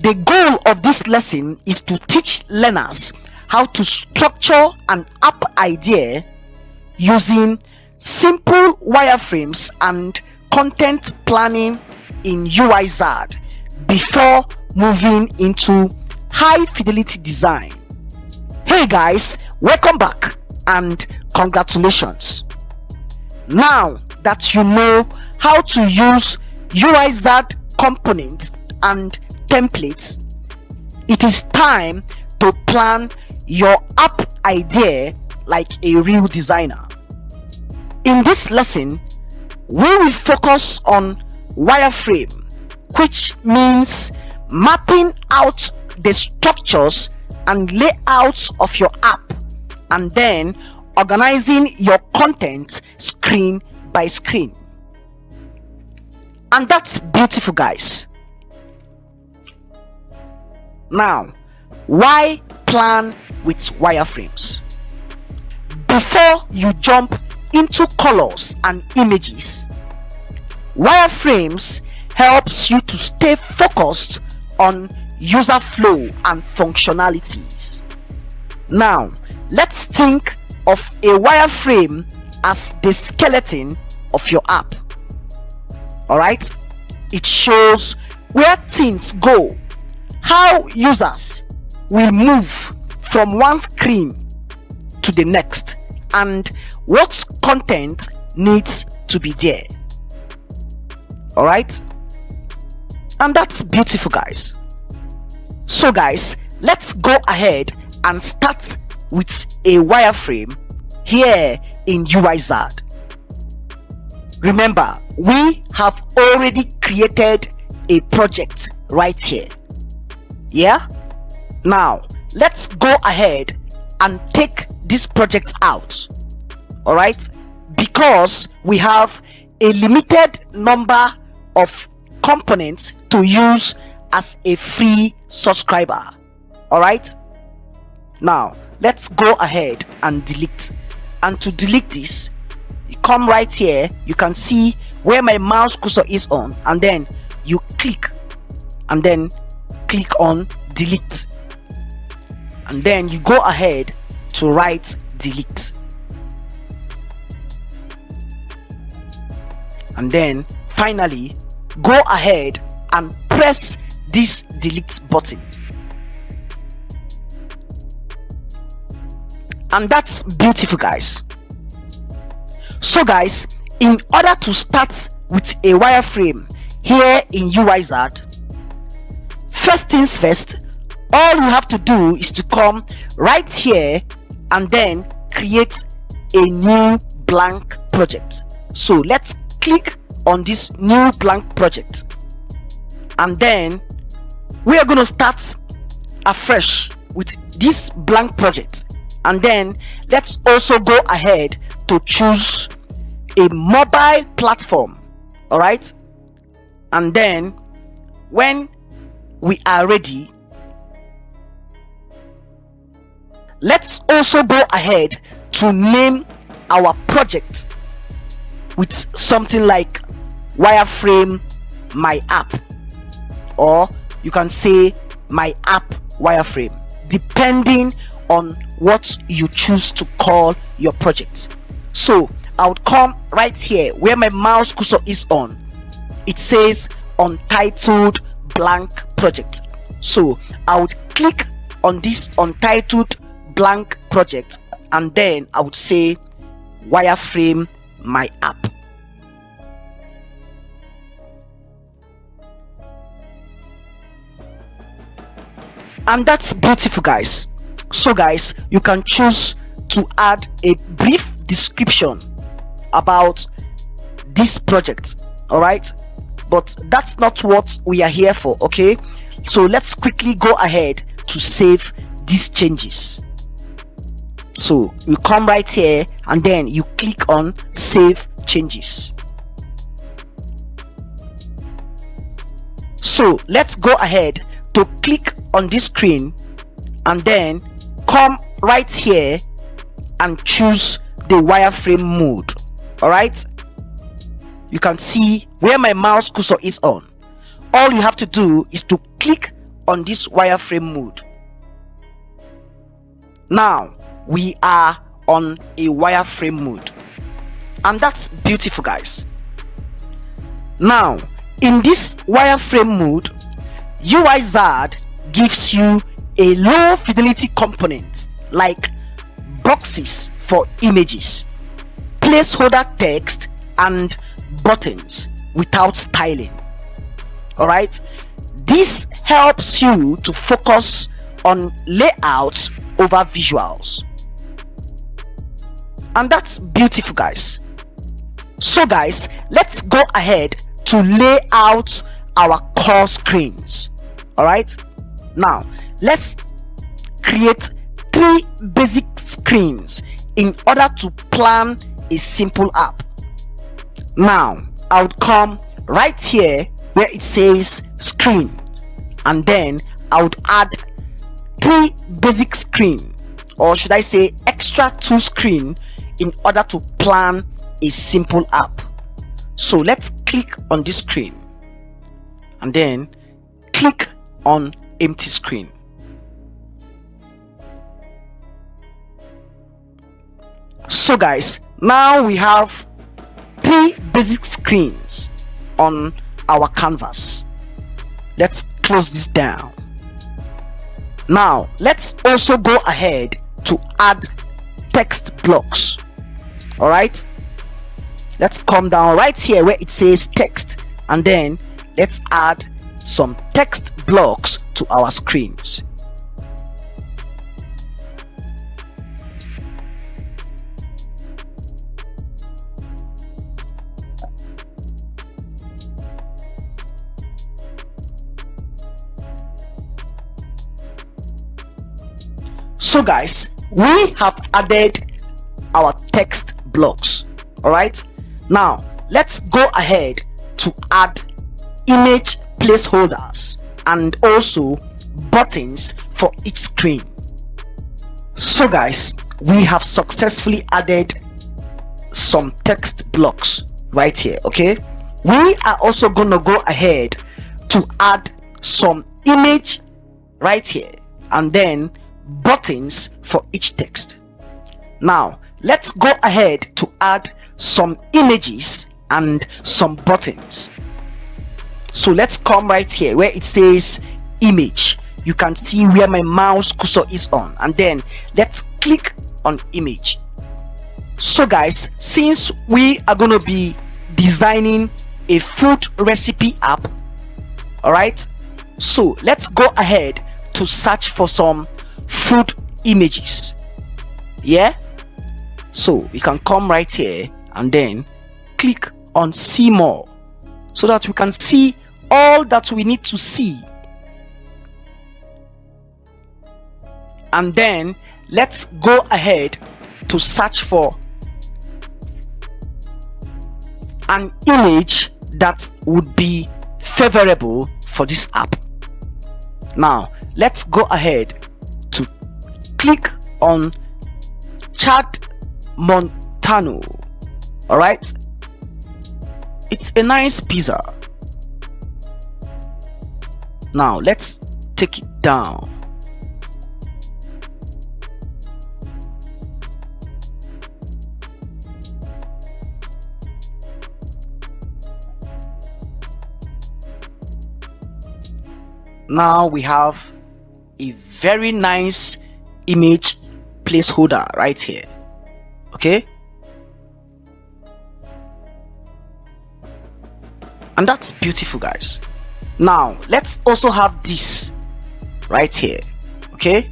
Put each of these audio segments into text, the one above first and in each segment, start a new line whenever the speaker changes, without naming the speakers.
The goal of this lesson is to teach learners how to structure an app idea using simple wireframes and content planning in Uizard before moving into high fidelity design. Hey guys, welcome back and congratulations. Now that you know how to use Uizard components and templates, it is time to plan your app idea like a real designer. In this lesson, we will focus on wireframe, which means mapping out the structures and layouts of your app and then organizing your content screen by screen. And that's beautiful, guys. Now, why plan with wireframes? Before you jump into colors and images, wireframes helps you to stay focused on user flow and functionalities. Now, let's think of a wireframe as the skeleton of your app. Alright, it shows where things go, how users will move from one screen to the next, and what content needs to be there. Alright, and that's beautiful, guys. So guys, let's go ahead and start with a wireframe here in Uizard. Remember, we have already created a project right here. Yeah, now let's go ahead and take this project out. All right, because we have a limited number of components to use as a free subscriber. All right, now let's go ahead and delete. And to delete this, you come right here, you can see where my mouse cursor is on, and then you click and then click on delete, and then you go ahead to write delete, and then finally go ahead and press this delete button. And that's beautiful, guys. So guys, in order to start with a wireframe here in Uizard, first things first, all you have to do is to come right here and then create a new blank project. So let's click on this new blank project, and then we are going to start afresh with this blank project. And then let's also go ahead to choose a mobile platform. All right, and then when we are ready, let's also go ahead to name our project with something like wireframe my app, or you can say my app wireframe, depending on what you choose to call your project. So I would come right here where my mouse cursor is on, it says untitled blank project. So I would click on this untitled blank project, and then I would say wireframe my app. And that's beautiful, guys. So guys, you can choose to add a brief description about this project. All right, but that's not what we are here for. Okay, so let's quickly go ahead to save these changes. So you come right here and then you click on save changes. So let's go ahead to click on this screen and then come right here and choose the wireframe mode. All right, you can see where my mouse cursor is on. All you have to do is to click on this wireframe mode. Now we are on a wireframe mode, and that's beautiful, guys. Now in this wireframe mode, Uizard gives you a low fidelity component like boxes for images, placeholder text, and buttons without styling. Alright, this helps you to focus on layouts over visuals, and that's beautiful, guys. So guys, let's go ahead to lay out our core screens. Alright, now let's create 3 basic screens in order to plan a simple app. Now I would come right here where it says screen, and then I would add 3 basic screen, or should I say extra 2 screen, in order to plan a simple app. So let's click on this screen and then click on empty screen. So guys, now we have 3 basic screens on our canvas. Let's close this down. Now let's also go ahead to add text blocks. Alright, let's come down right here where it says text, and then let's add some text blocks to our screens. So guys, we have added our text blocks. Alright, now let's go ahead to add image placeholders and also buttons for each screen. So guys, we have successfully added some text blocks right here. Okay, we are also gonna go ahead to add some image right here, and then buttons for each text. Now let's go ahead to add some images and some buttons. So let's come right here where it says image. You can see where my mouse cursor is on, and then let's click on image. So guys, since we are going to be designing a food recipe app, all right, so let's go ahead to search for some food images. Yeah, so we can come right here and then click on see more, so that we can see all that we need to see. And then let's go ahead to search for an image that would be favorable for this app. Now let's go ahead to click on Chad Montano. All right, it's a nice pizza. Now let's take it down. Now we have a very nice image placeholder right here. Okay, and that's beautiful, guys. Now let's also have this right here. Okay,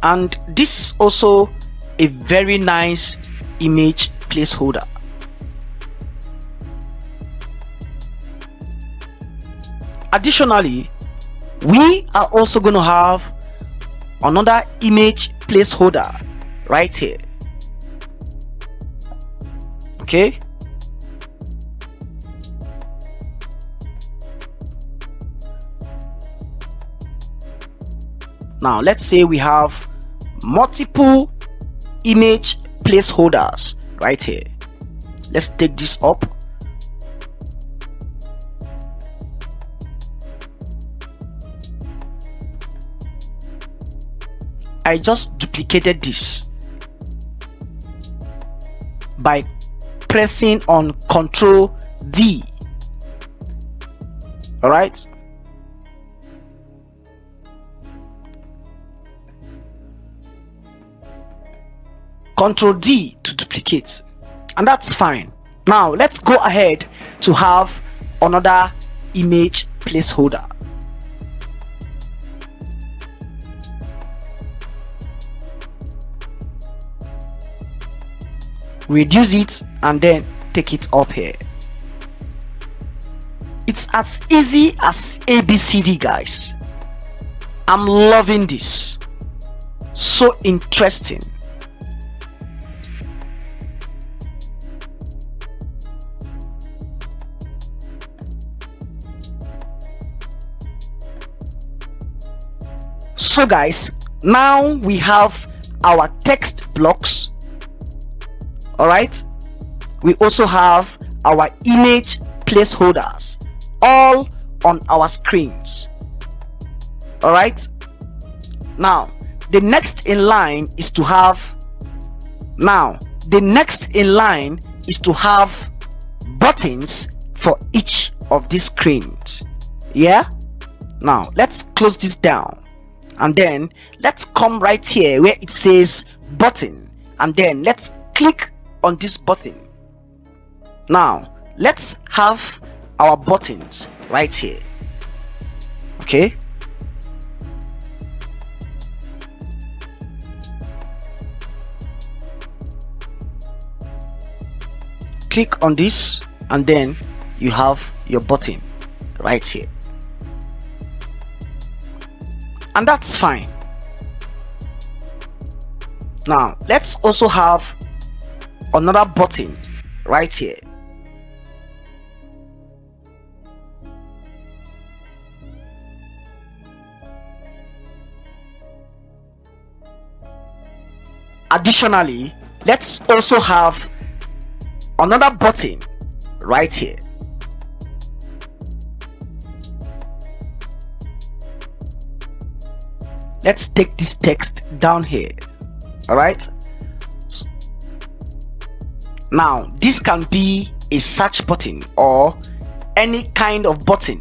and this is also a very nice image placeholder. Additionally, we are also going to have another image placeholder right here. Okay, now let's say we have multiple image placeholders right here. Let's take this up. I just duplicated this by pressing on Ctrl D. All right, Ctrl D to duplicate, and that's fine. Now let's go ahead to have another image placeholder. Reduce it and then take it up here. It's as easy as ABCD, guys. I'm loving this. So interesting. So guys, now we have our text blocks. All right, we also have our image placeholders all on our screens. All right, now the next in line is to have buttons for each of these screens. Yeah, now let's close this down, and then let's come right here where it says button, and then let's click on this button. Now let's have our buttons right here. Okay, click on this and then you have your button right here, and that's fine. Now let's also have another button right here. Additionally, let's also have another button right here. Let's take this text down here. All right, now this can be a search button or any kind of button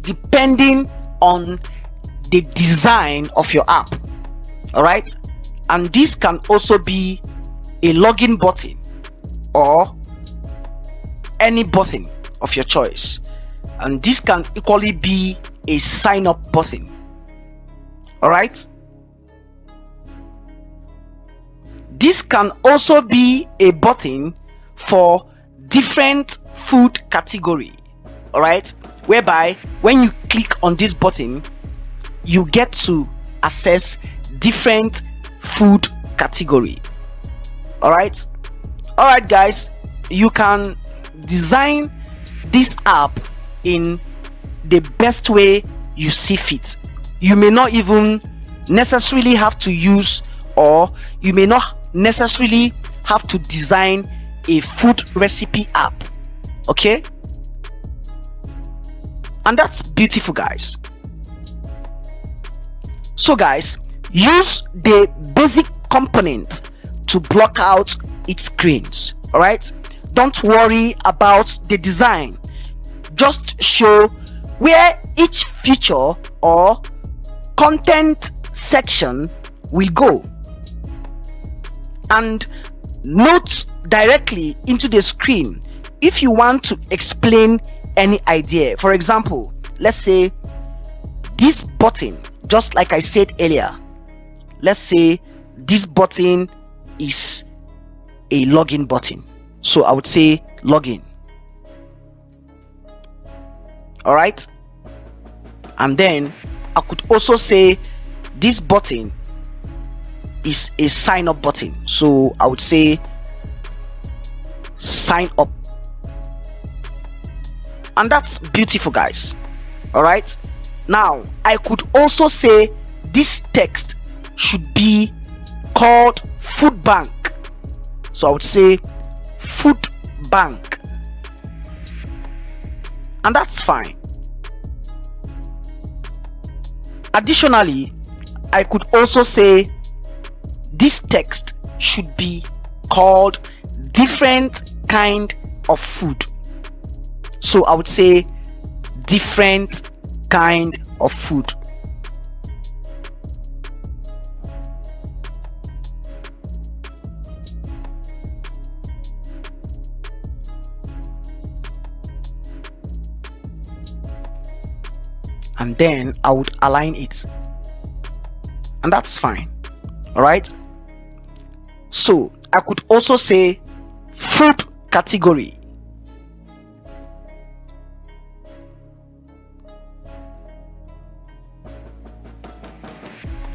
depending on the design of your app. All right, and this can also be a login button or any button of your choice, and this can equally be a sign up button. All right, this can also be a button for different food category. All right, whereby when you click on this button you get to access different food category. All right guys, you can design this app in the best way you see fit. You may not even necessarily have to use, or you may not necessarily have to design a food recipe app. Okay, and that's beautiful, guys. So guys, use the basic component to block out its screens. All right, don't worry about the design, just show where each feature or content section will go, and note directly into the screen if you want to explain any idea. For example, let's say this button, just like I said earlier, let's say this button is a login button, so I would say login. All right, and then I could also say this button is a sign up button, so I would say sign up, and that's beautiful, guys. All right, now I could also say this text should be called food bank, so I would say food bank, and that's fine. Additionally, I could also say this text should be called different kind of food. So I would say different kind of food. And then I would align it, and that's fine. All right, so I could also say food category,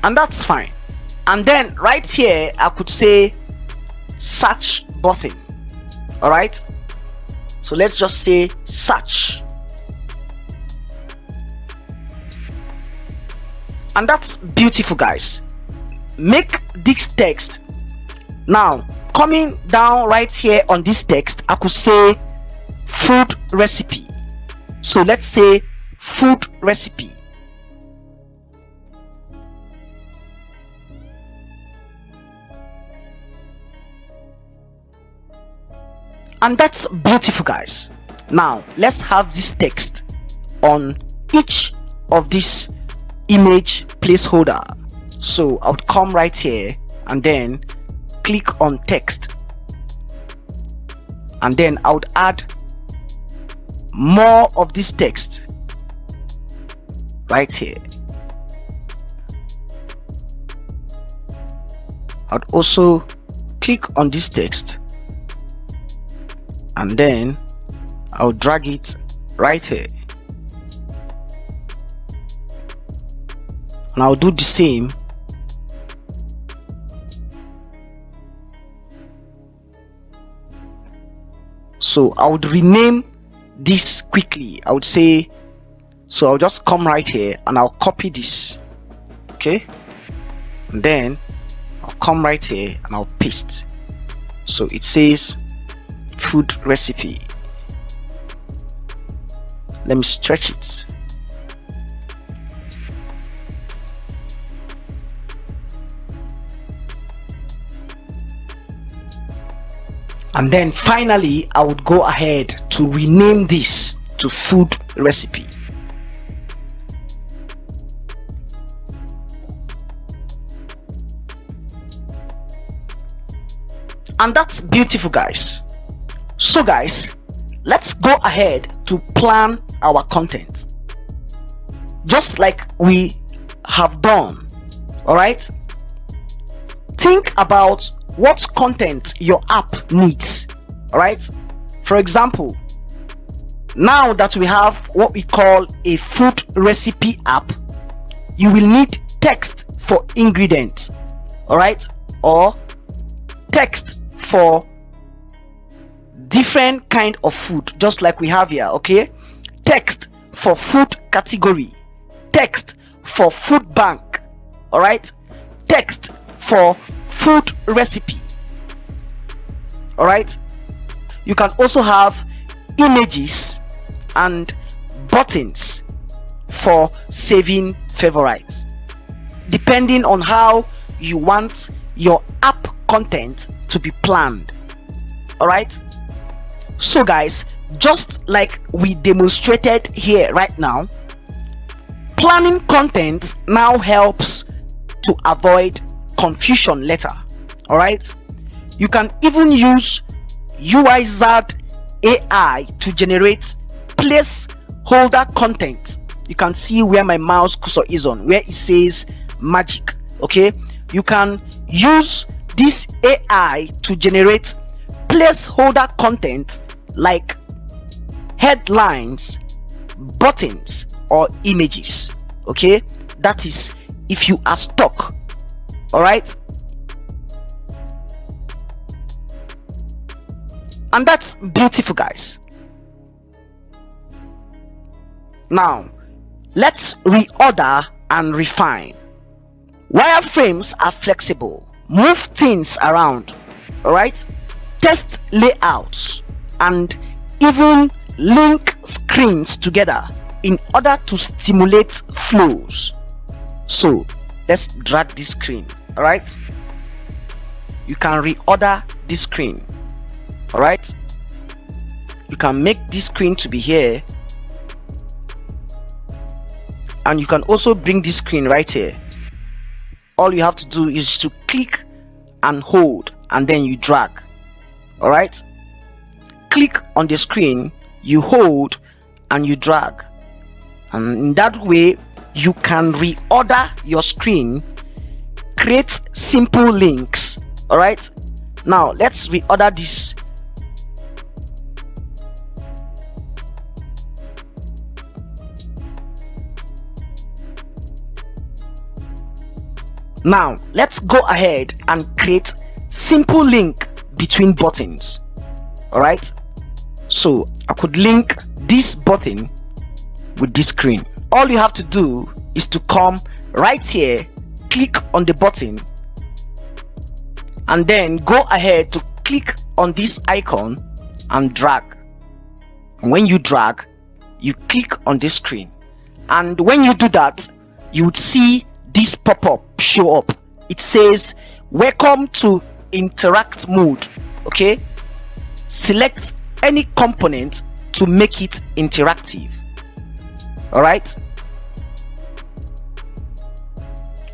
and that's fine. And then right here I could say search button. All right, so let's just say search, and that's beautiful, guys. Make this text now coming down right here on this text, I could say food recipe. So let's say food recipe, and that's beautiful, guys. Now let's have this text on each of these image placeholder. So I would come right here and then click on text, and then I would add more of this text right here. I would also click on this text, and then I'll drag it right here, and I'll do the same. So I would rename this quickly. I would say, so I'll just come right here and I'll copy this, okay, and then I'll come right here and I'll paste. So it says food recipe. Let me stretch it. And then finally I would go ahead to rename this to food recipe. And that's beautiful, guys. So guys, let's go ahead to plan our content just like we have done. All right, think about what content your app needs. All right, for example, now that we have what we call a food recipe app, you will need text for ingredients, all right, or text for different kind of food, just like we have here. Okay, text for food category, text for food bank, all right, text for food recipe. All right, you can also have images and buttons for saving favorites, depending on how you want your app content to be planned. All right, so guys, just like we demonstrated here right now, planning content now helps to avoid confusion later. All right, you can even use Uizard AI to generate placeholder content. You can see where my mouse cursor is on, where it says magic. Okay, you can use this AI to generate placeholder content like headlines, buttons, or images. Okay, that is if you are stuck. All right, and that's beautiful, guys. Now let's reorder and refine. Wireframes are flexible, move things around, all right, test layouts, and even link screens together in order to stimulate flows. So let's drag this screen. All right, you can reorder this screen. All right, you can make this screen to be here, and you can also bring this screen right here. All you have to do is to click and hold, and then you drag. All right, click on the screen, you hold, and you drag, and in that way you can reorder your screen, create simple links. All right, now let's reorder this. Now let's go ahead and create simple link between buttons. All right, so I could link this button with this screen. All you have to do is to come right here, click on the button, and then go ahead to click on this icon and drag. And when you drag, you click on this screen, and when you do that, you would see this pop-up show up. It says welcome to interact mode. Okay, select any component to make it interactive. All right,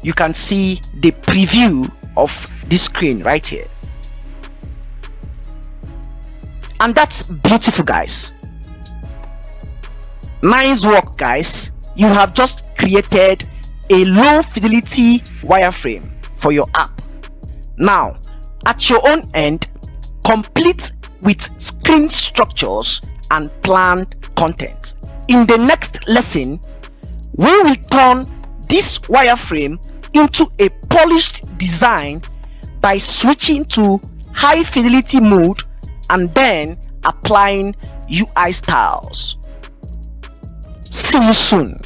you can see the preview of this screen right here, and that's beautiful, guys. Nice work, guys. You have just created a low fidelity wireframe for your app. Now at your own end, complete with screen structures and planned content. In the next lesson, we will turn this wireframe into a polished design by switching to high fidelity mode and then applying UI styles. See you soon.